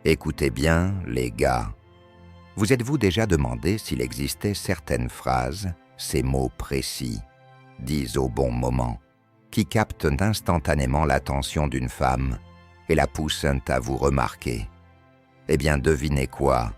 Écoutez bien, les gars. Vous êtes-vous déjà demandé s'il existait certaines phrases, ces mots précis, dits au bon moment, qui captent instantanément l'attention d'une femme et la poussent à vous remarquer? Eh bien, devinez quoi?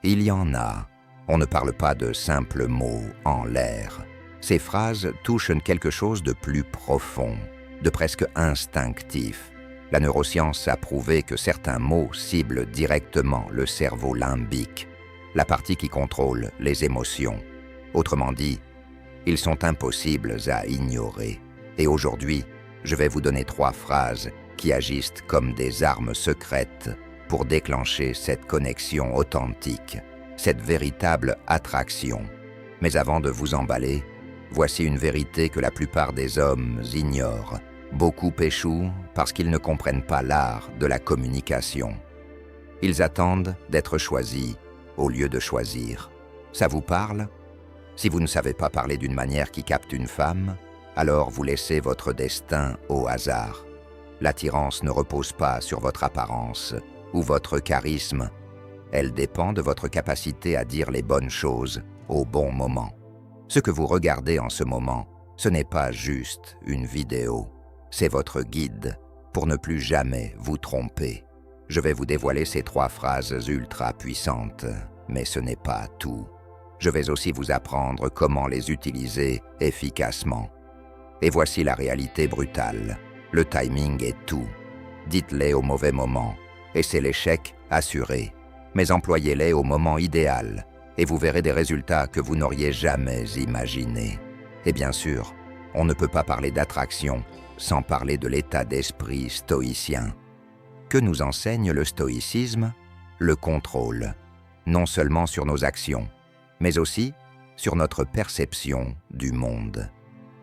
Il y en a. On ne parle pas de simples mots en l'air. Ces phrases touchent quelque chose de plus profond, de presque instinctif. La neuroscience a prouvé que certains mots ciblent directement le cerveau limbique, la partie qui contrôle les émotions. Autrement dit, ils sont impossibles à ignorer. Et aujourd'hui, je vais vous donner 3 phrases qui agissent comme des armes secrètes pour déclencher cette connexion authentique, cette véritable attraction. Mais avant de vous emballer, voici une vérité que la plupart des hommes ignorent. Beaucoup échouent parce qu'ils ne comprennent pas l'art de la communication. Ils attendent d'être choisis au lieu de choisir. Ça vous parle? Si vous ne savez pas parler d'une manière qui capte une femme, alors vous laissez votre destin au hasard. L'attirance ne repose pas sur votre apparence ou votre charisme. Elle dépend de votre capacité à dire les bonnes choses au bon moment. Ce que vous regardez en ce moment, ce n'est pas juste une vidéo. C'est votre guide pour ne plus jamais vous tromper. Je vais vous dévoiler ces 3 phrases ultra puissantes, mais ce n'est pas tout. Je vais aussi vous apprendre comment les utiliser efficacement. Et voici la réalité brutale. Le timing est tout. Dites-les au mauvais moment, et c'est l'échec assuré. Mais employez-les au moment idéal, et vous verrez des résultats que vous n'auriez jamais imaginés. Et bien sûr, on ne peut pas parler d'attraction sans parler de l'état d'esprit stoïcien. Que nous enseigne le stoïcisme? Le contrôle, non seulement sur nos actions, mais aussi sur notre perception du monde.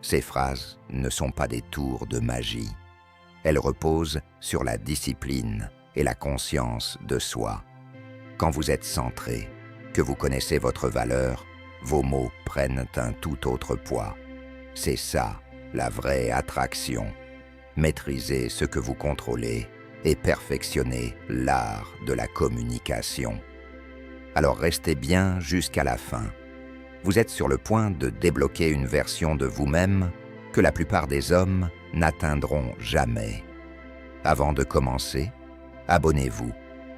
Ces phrases ne sont pas des tours de magie. Elles reposent sur la discipline et la conscience de soi. Quand vous êtes centré, que vous connaissez votre valeur, vos mots prennent un tout autre poids. C'est ça, la vraie attraction. Maîtrisez ce que vous contrôlez et perfectionnez l'art de la communication. Alors restez bien jusqu'à la fin. Vous êtes sur le point de débloquer une version de vous-même que la plupart des hommes n'atteindront jamais. Avant de commencer, abonnez-vous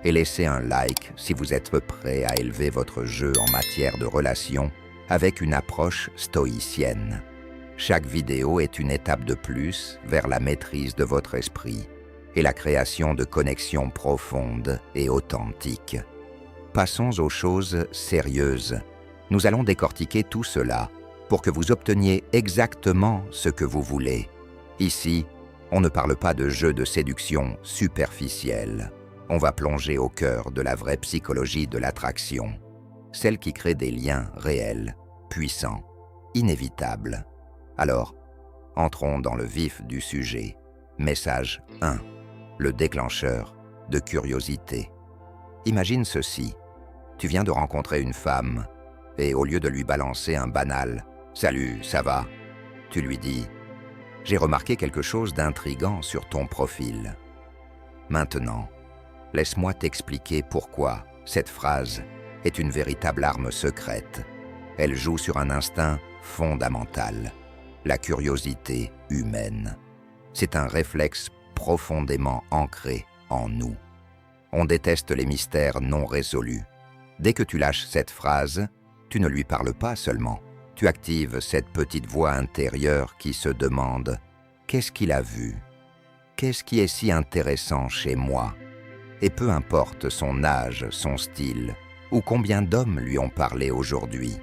et laissez un like si vous êtes prêt à élever votre jeu en matière de relations avec une approche stoïcienne. Chaque vidéo est une étape de plus vers la maîtrise de votre esprit et la création de connexions profondes et authentiques. Passons aux choses sérieuses. Nous allons décortiquer tout cela pour que vous obteniez exactement ce que vous voulez. Ici, on ne parle pas de jeux de séduction superficiels. On va plonger au cœur de la vraie psychologie de l'attraction, celle qui crée des liens réels, puissants, inévitables. Alors, entrons dans le vif du sujet. Message 1. Le déclencheur de curiosité. Imagine ceci. Tu viens de rencontrer une femme et au lieu de lui balancer un banal « Salut, ça va ?» tu lui dis « J'ai remarqué quelque chose d'intriguant sur ton profil. » Maintenant, laisse-moi t'expliquer pourquoi cette phrase est une véritable arme secrète. Elle joue sur un instinct fondamental. La curiosité humaine. C'est un réflexe profondément ancré en nous. On déteste les mystères non résolus. Dès que tu lâches cette phrase, tu ne lui parles pas seulement. Tu actives cette petite voix intérieure qui se demande « Qu'est-ce qu'il a vu? Qu'est-ce qui est si intéressant chez moi ?» Et peu importe son âge, son style, ou combien d'hommes lui ont parlé aujourd'hui.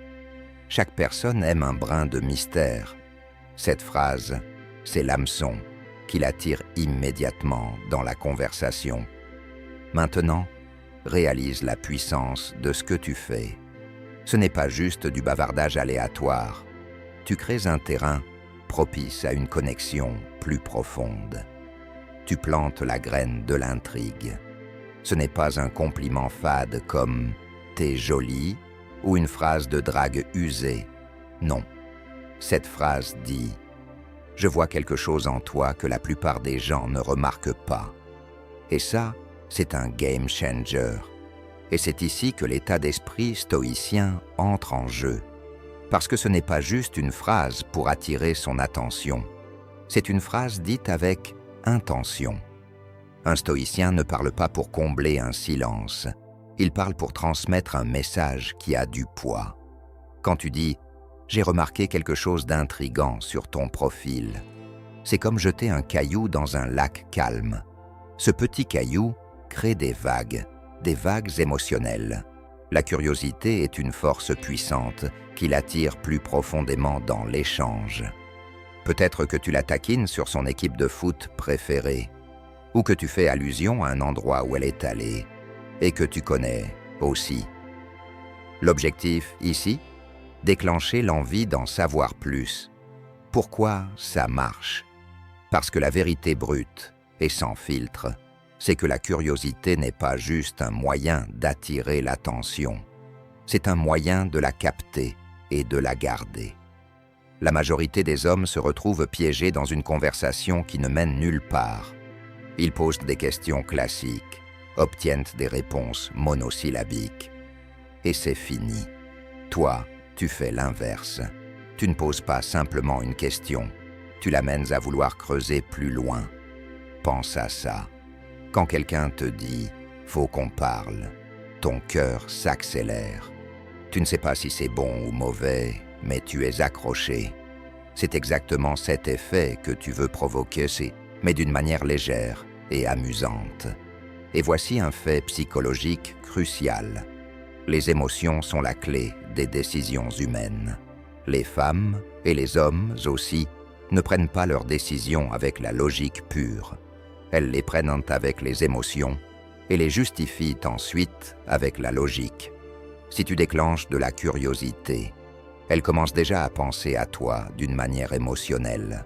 Chaque personne aime un brin de mystère. Cette phrase, c'est l'hameçon qui l'attire immédiatement dans la conversation. Maintenant, réalise la puissance de ce que tu fais. Ce n'est pas juste du bavardage aléatoire. Tu crées un terrain propice à une connexion plus profonde. Tu plantes la graine de l'intrigue. Ce n'est pas un compliment fade comme « t'es jolie » ou une phrase de drague usée. Non. Cette phrase dit « Je vois quelque chose en toi que la plupart des gens ne remarquent pas. » Et ça, c'est un game changer. Et c'est ici que l'état d'esprit stoïcien entre en jeu. Parce que ce n'est pas juste une phrase pour attirer son attention. C'est une phrase dite avec intention. Un stoïcien ne parle pas pour combler un silence. Il parle pour transmettre un message qui a du poids. Quand tu dis « J'ai remarqué quelque chose d'intrigant sur ton profil », c'est comme jeter un caillou dans un lac calme. Ce petit caillou crée des vagues émotionnelles. La curiosité est une force puissante qui l'attire plus profondément dans l'échange. Peut-être que tu la taquines sur son équipe de foot préférée, ou que tu fais allusion à un endroit où elle est allée, et que tu connais aussi. L'objectif ici, déclencher l'envie d'en savoir plus. Pourquoi ça marche? Parce que la vérité brute et sans filtre, c'est que la curiosité n'est pas juste un moyen d'attirer l'attention. C'est un moyen de la capter et de la garder. La majorité des hommes se retrouvent piégés dans une conversation qui ne mène nulle part. Ils posent des questions classiques, obtiennent des réponses monosyllabiques. Et c'est fini. Toi, tu fais l'inverse. Tu ne poses pas simplement une question, tu l'amènes à vouloir creuser plus loin. Pense à ça. Quand quelqu'un te dit « faut qu'on parle », ton cœur s'accélère. Tu ne sais pas si c'est bon ou mauvais, mais tu es accroché. C'est exactement cet effet que tu veux provoquer, mais d'une manière légère et amusante. Et voici un fait psychologique crucial. Les émotions sont la clé des décisions humaines. Les femmes, et les hommes aussi, ne prennent pas leurs décisions avec la logique pure. Elles les prennent avec les émotions et les justifient ensuite avec la logique. Si tu déclenches de la curiosité, elle commence déjà à penser à toi d'une manière émotionnelle.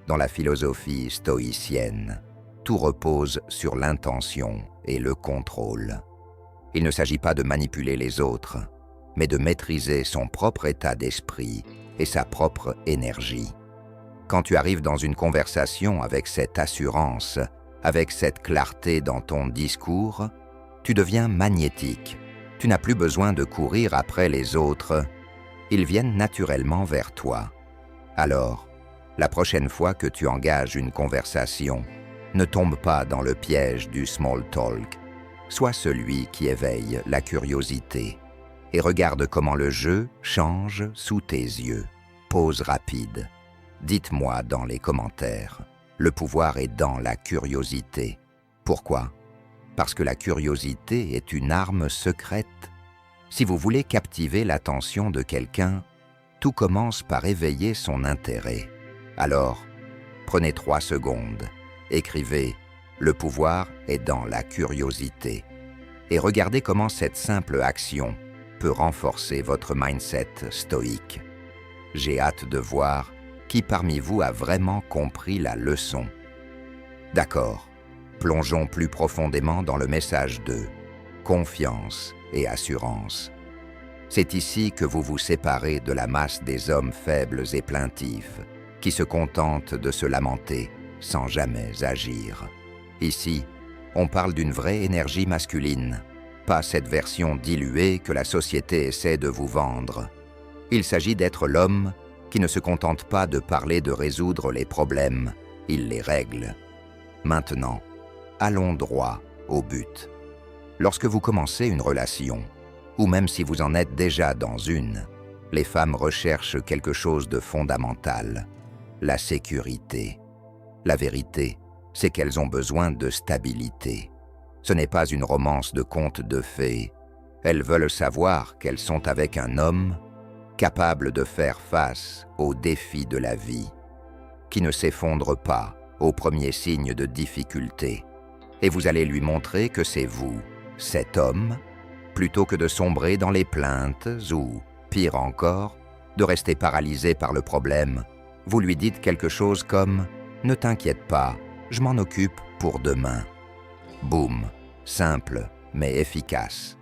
Dans la philosophie stoïcienne, tout repose sur l'intention et le contrôle. Il ne s'agit pas de manipuler les autres, mais de maîtriser son propre état d'esprit et sa propre énergie. Quand tu arrives dans une conversation avec cette assurance, avec cette clarté dans ton discours, tu deviens magnétique. Tu n'as plus besoin de courir après les autres. Ils viennent naturellement vers toi. Alors, la prochaine fois que tu engages une conversation, ne tombe pas dans le piège du small talk. Sois celui qui éveille la curiosité et regarde comment le jeu change sous tes yeux. Pause rapide. Dites-moi dans les commentaires. Le pouvoir est dans la curiosité. Pourquoi? Parce que la curiosité est une arme secrète. Si vous voulez captiver l'attention de quelqu'un, tout commence par éveiller son intérêt. Alors, prenez 3 secondes, écrivez « Le pouvoir est dans la curiosité » et regardez comment cette simple action peut renforcer votre mindset stoïque. J'ai hâte de voir qui parmi vous a vraiment compris la leçon. D'accord, plongeons plus profondément dans le message de confiance et assurance. C'est ici que vous vous séparez de la masse des hommes faibles et plaintifs, qui se contentent de se lamenter sans jamais agir. Ici, on parle d'une vraie énergie masculine, pas cette version diluée que la société essaie de vous vendre. Il s'agit d'être l'homme qui ne se contente pas de parler de résoudre les problèmes, il les règle. Maintenant, allons droit au but. Lorsque vous commencez une relation, ou même si vous en êtes déjà dans une, les femmes recherchent quelque chose de fondamental, la sécurité. La vérité, c'est qu'elles ont besoin de stabilité. Ce n'est pas une romance de conte de fées. Elles veulent savoir qu'elles sont avec un homme capable de faire face aux défis de la vie, qui ne s'effondre pas au premier signe de difficulté. Et vous allez lui montrer que c'est vous, cet homme, plutôt que de sombrer dans les plaintes ou, pire encore, de rester paralysé par le problème. Vous lui dites quelque chose comme « Ne t'inquiète pas, je m'en occupe pour demain ». Boum, simple mais efficace.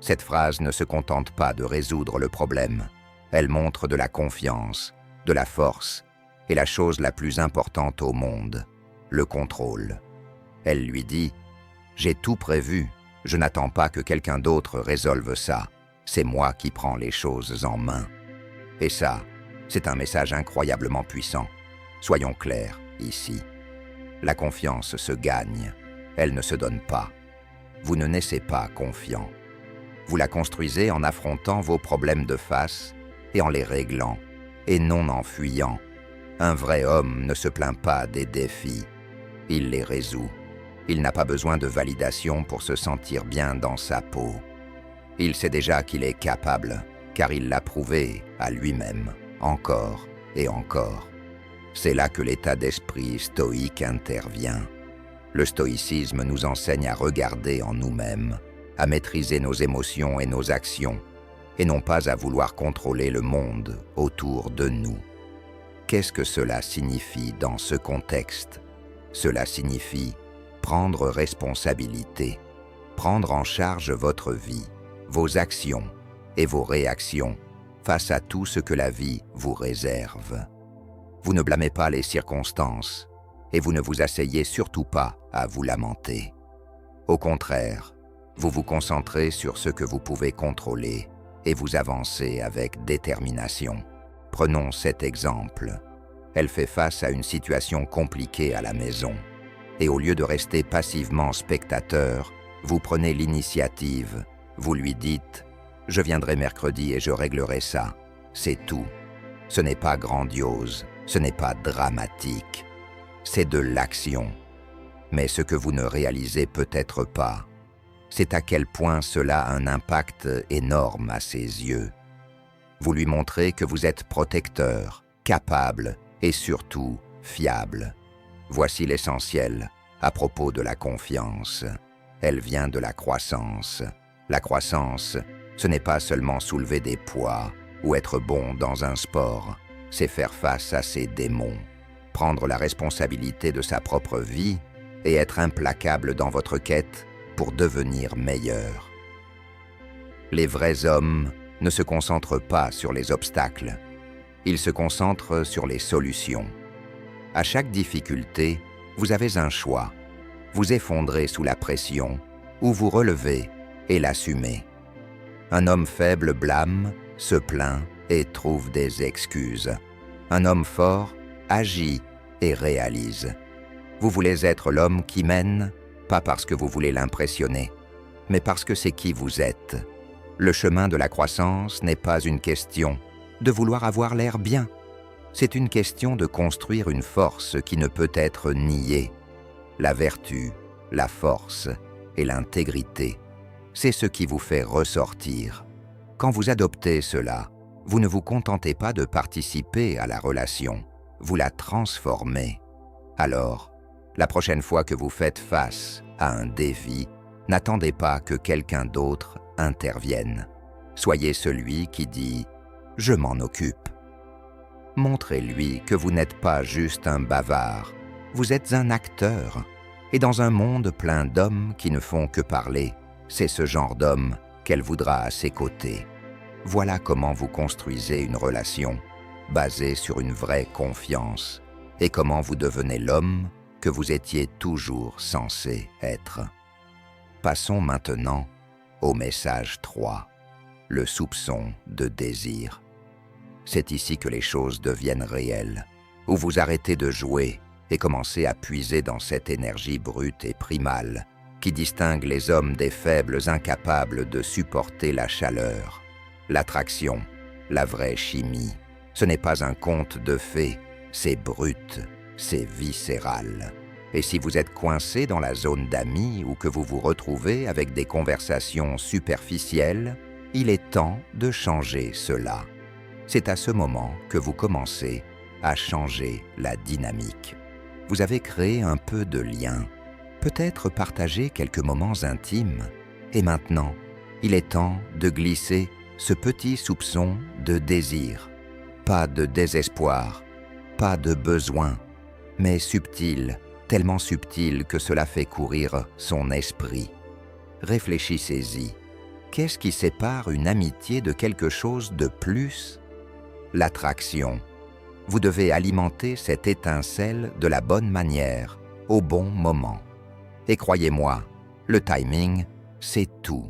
Cette phrase ne se contente pas de résoudre le problème. Elle montre de la confiance, de la force et la chose la plus importante au monde, le contrôle. Elle lui dit « J'ai tout prévu, je n'attends pas que quelqu'un d'autre résolve ça. C'est moi qui prends les choses en main. Et ça, c'est un message incroyablement puissant. Soyons clairs, ici. La confiance se gagne, elle ne se donne pas. Vous ne naissez pas confiant. Vous la construisez en affrontant vos problèmes de face et en les réglant, et non en fuyant. Un vrai homme ne se plaint pas des défis, il les résout. Il n'a pas besoin de validation pour se sentir bien dans sa peau. Il sait déjà qu'il est capable, car il l'a prouvé à lui-même, encore et encore. C'est là que l'état d'esprit stoïque intervient. Le stoïcisme nous enseigne à regarder en nous-mêmes, à maîtriser nos émotions et nos actions, et non pas à vouloir contrôler le monde autour de nous. Qu'est-ce que cela signifie dans ce contexte? Cela signifie prendre responsabilité, prendre en charge votre vie, vos actions et vos réactions face à tout ce que la vie vous réserve. Vous ne blâmez pas les circonstances et vous ne vous asseyez surtout pas à vous lamenter. Au contraire, vous vous concentrez sur ce que vous pouvez contrôler et vous avancez avec détermination. Prenons cet exemple. Elle fait face à une situation compliquée à la maison. Et au lieu de rester passivement spectateur, vous prenez l'initiative. Vous lui dites « Je viendrai mercredi et je réglerai ça. » C'est tout. Ce n'est pas grandiose, ce n'est pas dramatique. C'est de l'action. Mais ce que vous ne réalisez peut-être pas, c'est à quel point cela a un impact énorme à ses yeux. Vous lui montrez que vous êtes protecteur, capable et surtout fiable. Voici l'essentiel à propos de la confiance. Elle vient de la croissance. La croissance, ce n'est pas seulement soulever des poids ou être bon dans un sport, c'est faire face à ses démons, prendre la responsabilité de sa propre vie et être implacable dans votre quête pour devenir meilleur. Les vrais hommes ne se concentrent pas sur les obstacles, ils se concentrent sur les solutions. À chaque difficulté, vous avez un choix. Vous effondrez sous la pression ou vous relevez et l'assumez. Un homme faible blâme, se plaint et trouve des excuses. Un homme fort agit et réalise. Vous voulez être l'homme qui mène, pas parce que vous voulez l'impressionner, mais parce que c'est qui vous êtes. Le chemin de la croissance n'est pas une question de vouloir avoir l'air bien. C'est une question de construire une force qui ne peut être niée. La vertu, la force et l'intégrité, c'est ce qui vous fait ressortir. Quand vous adoptez cela, vous ne vous contentez pas de participer à la relation, vous la transformez. Alors, la prochaine fois que vous faites face à un défi, n'attendez pas que quelqu'un d'autre intervienne. Soyez celui qui dit « Je m'en occupe ». Montrez-lui que vous n'êtes pas juste un bavard, vous êtes un acteur. Et dans un monde plein d'hommes qui ne font que parler, c'est ce genre d'homme qu'elle voudra à ses côtés. Voilà comment vous construisez une relation basée sur une vraie confiance et comment vous devenez l'homme que vous étiez toujours censé être. Passons maintenant au message 3, le soupçon de désir. C'est ici que les choses deviennent réelles, où vous arrêtez de jouer et commencez à puiser dans cette énergie brute et primale qui distingue les hommes des faibles incapables de supporter la chaleur. L'attraction, la vraie chimie, ce n'est pas un conte de fées, c'est brut, c'est viscéral. Et si vous êtes coincé dans la zone d'amis ou que vous vous retrouvez avec des conversations superficielles, il est temps de changer cela. C'est à ce moment que vous commencez à changer la dynamique. Vous avez créé un peu de lien, peut-être partagé quelques moments intimes, et maintenant, il est temps de glisser ce petit soupçon de désir. Pas de désespoir, pas de besoin, mais subtil, tellement subtil que cela fait courir son esprit. Réfléchissez-y. Qu'est-ce qui sépare une amitié de quelque chose de plus? L'attraction. Vous devez alimenter cette étincelle de la bonne manière, au bon moment. Et croyez-moi, Le timing, c'est tout.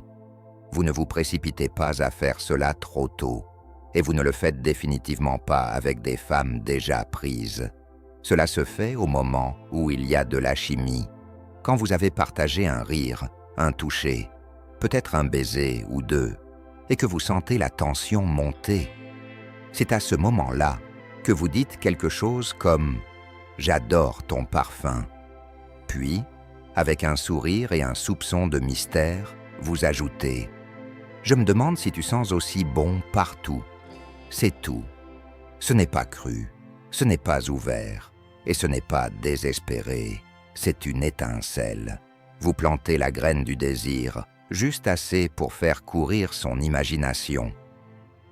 Vous ne vous précipitez pas à faire cela trop tôt, et vous ne le faites définitivement pas avec des femmes déjà prises. Cela se fait au moment où il y a de la chimie, quand vous avez partagé un rire, un toucher, peut-être un baiser ou deux, et que vous sentez la tension monter. C'est à ce moment-là que vous dites quelque chose comme « J'adore ton parfum ». Puis, avec un sourire et un soupçon de mystère, vous ajoutez « Je me demande si tu sens aussi bon partout ». C'est tout. Ce n'est pas cru, ce n'est pas ouvert, et ce n'est pas désespéré. C'est une étincelle. Vous plantez la graine du désir, juste assez pour faire courir son imagination.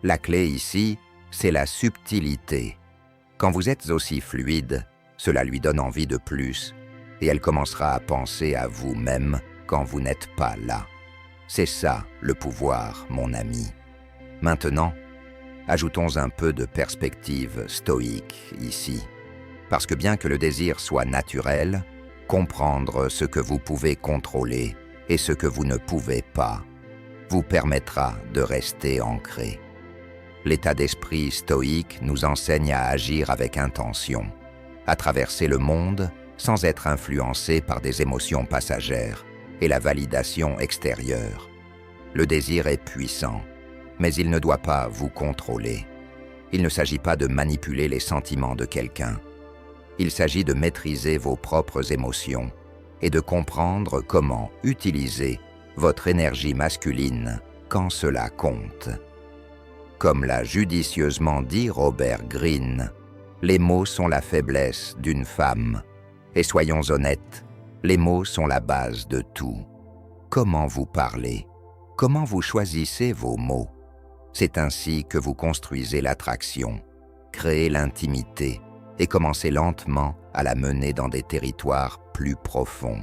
La clé ici, c'est la subtilité. Quand vous êtes aussi fluide, cela lui donne envie de plus, et elle commencera à penser à vous-même quand vous n'êtes pas là. C'est ça, le pouvoir, mon ami. Maintenant, ajoutons un peu de perspective stoïque ici. Parce que bien que le désir soit naturel, comprendre ce que vous pouvez contrôler et ce que vous ne pouvez pas vous permettra de rester ancré. L'état d'esprit stoïque nous enseigne à agir avec intention, à traverser le monde sans être influencé par des émotions passagères et la validation extérieure. Le désir est puissant, mais il ne doit pas vous contrôler. Il ne s'agit pas de manipuler les sentiments de quelqu'un. Il s'agit de maîtriser vos propres émotions et de comprendre comment utiliser votre énergie masculine quand cela compte. Comme l'a judicieusement dit Robert Greene, les mots sont la faiblesse d'une femme. Et soyons honnêtes, les mots sont la base de tout. Comment vous parlez? Comment vous choisissez vos mots? C'est ainsi que vous construisez l'attraction, créez l'intimité et commencez lentement à la mener dans des territoires plus profonds.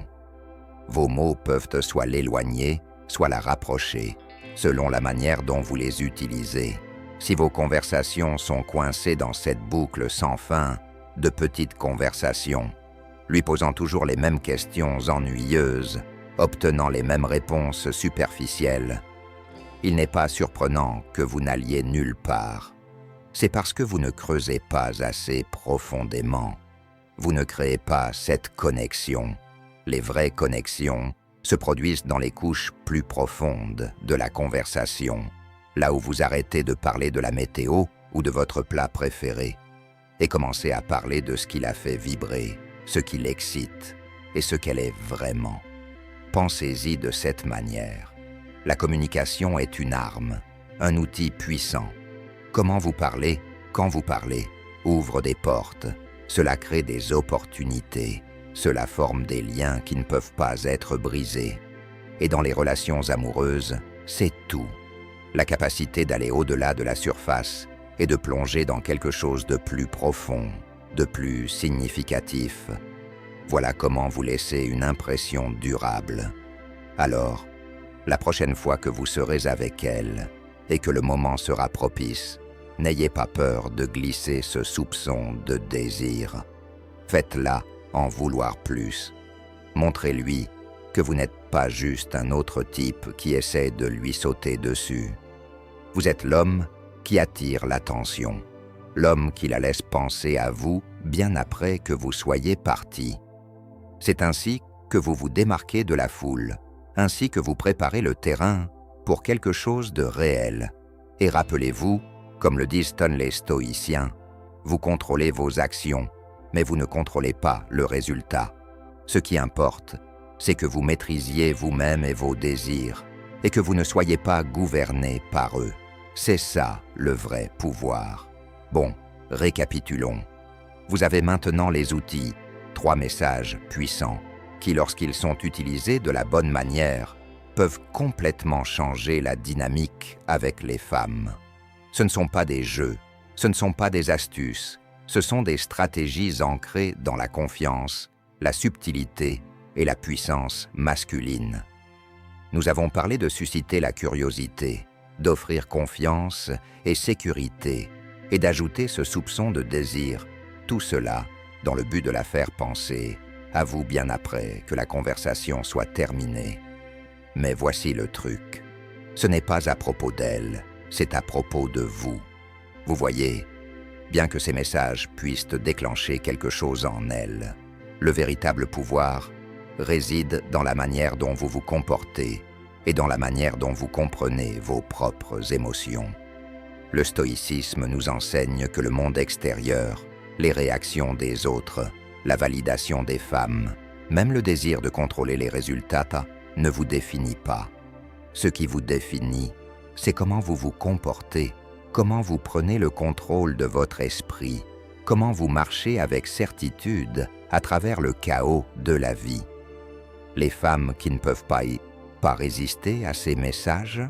Vos mots peuvent soit l'éloigner, soit la rapprocher, selon la manière dont vous les utilisez. Si vos conversations sont coincées dans cette boucle sans fin de petites conversations, lui posant toujours les mêmes questions ennuyeuses, obtenant les mêmes réponses superficielles, il n'est pas surprenant que vous n'alliez nulle part. C'est parce que vous ne creusez pas assez profondément. Vous ne créez pas cette connexion. Les vraies connexions se produisent dans les couches plus profondes de la conversation, là où vous arrêtez de parler de la météo ou de votre plat préféré, et commencez à parler de ce qui la fait vibrer, ce qui l'excite et ce qu'elle est vraiment. Pensez-y de cette manière. La communication est une arme, un outil puissant. Comment vous parlez, quand vous parlez, ouvre des portes. Cela crée des opportunités. Cela forme des liens qui ne peuvent pas être brisés. Et dans les relations amoureuses, c'est tout. La capacité d'aller au-delà de la surface et de plonger dans quelque chose de plus profond, de plus significatif. Voilà comment vous laissez une impression durable. Alors, la prochaine fois que vous serez avec elle et que le moment sera propice, n'ayez pas peur de glisser ce soupçon de désir. Faites-la en vouloir plus. Montrez-lui que vous n'êtes pas juste un autre type qui essaie de lui sauter dessus. Vous êtes l'homme qui attire l'attention, l'homme qui la laisse penser à vous bien après que vous soyez parti. C'est ainsi que vous vous démarquez de la foule, ainsi que vous préparez le terrain pour quelque chose de réel. Et rappelez-vous, comme le disent les stoïciens, vous contrôlez vos actions, mais vous ne contrôlez pas le résultat. Ce qui importe, c'est que vous maîtrisiez vous-même et vos désirs, et que vous ne soyez pas gouverné par eux. C'est ça le vrai pouvoir. Bon, récapitulons. Vous avez maintenant les outils, 3 messages puissants, qui lorsqu'ils sont utilisés de la bonne manière, peuvent complètement changer la dynamique avec les femmes. Ce ne sont pas des jeux, ce ne sont pas des astuces, ce sont des stratégies ancrées dans la confiance, la subtilité et la puissance masculine. Nous avons parlé de susciter la curiosité, d'offrir confiance et sécurité, et d'ajouter ce soupçon de désir, tout cela dans le but de la faire penser à vous bien après que la conversation soit terminée. Mais voici le truc. Ce n'est pas à propos d'elle, c'est à propos de vous. Vous voyez, bien que ces messages puissent déclencher quelque chose en elle, le véritable pouvoir réside dans la manière dont vous vous comportez et dans la manière dont vous comprenez vos propres émotions. Le stoïcisme nous enseigne que le monde extérieur, les réactions des autres, la validation des femmes, même le désir de contrôler les résultats, ne vous définit pas. Ce qui vous définit, c'est comment vous vous comportez, comment vous prenez le contrôle de votre esprit, comment vous marchez avec certitude à travers le chaos de la vie. Les femmes qui ne peuvent pas résister à ces messages,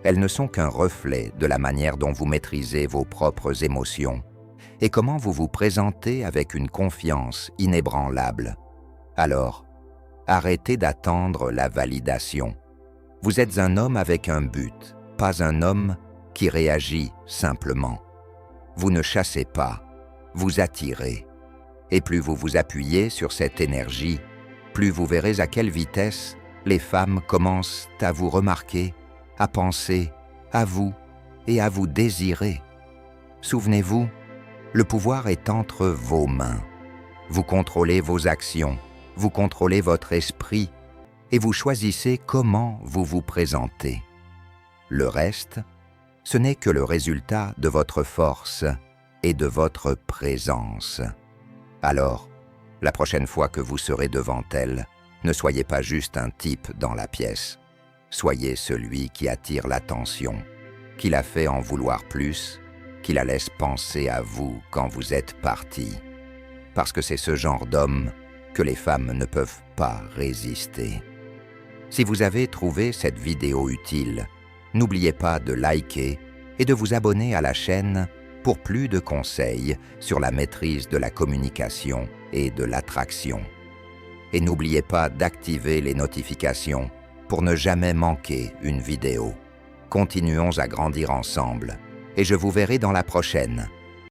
elles ne sont qu'un reflet de la manière dont vous maîtrisez vos propres émotions et comment vous vous présentez avec une confiance inébranlable. Alors, arrêtez d'attendre la validation. Vous êtes un homme avec un but, pas un homme qui réagit simplement. Vous ne chassez pas, vous attirez. Et plus vous vous appuyez sur cette énergie, plus vous verrez à quelle vitesse les femmes commencent à vous remarquer, à penser à vous et à vous désirer. Souvenez-vous, le pouvoir est entre vos mains. Vous contrôlez vos actions, vous contrôlez votre esprit et vous choisissez comment vous vous présentez. Le reste, ce n'est que le résultat de votre force et de votre présence. Alors, la prochaine fois que vous serez devant elle, ne soyez pas juste un type dans la pièce. Soyez celui qui attire l'attention, qui la fait en vouloir plus, qui la laisse penser à vous quand vous êtes parti. Parce que c'est ce genre d'homme que les femmes ne peuvent pas résister. Si vous avez trouvé cette vidéo utile, n'oubliez pas de liker et de vous abonner à la chaîne pour plus de conseils sur la maîtrise de la communication et de l'attraction. Et n'oubliez pas d'activer les notifications pour ne jamais manquer une vidéo. Continuons à grandir ensemble et je vous verrai dans la prochaine.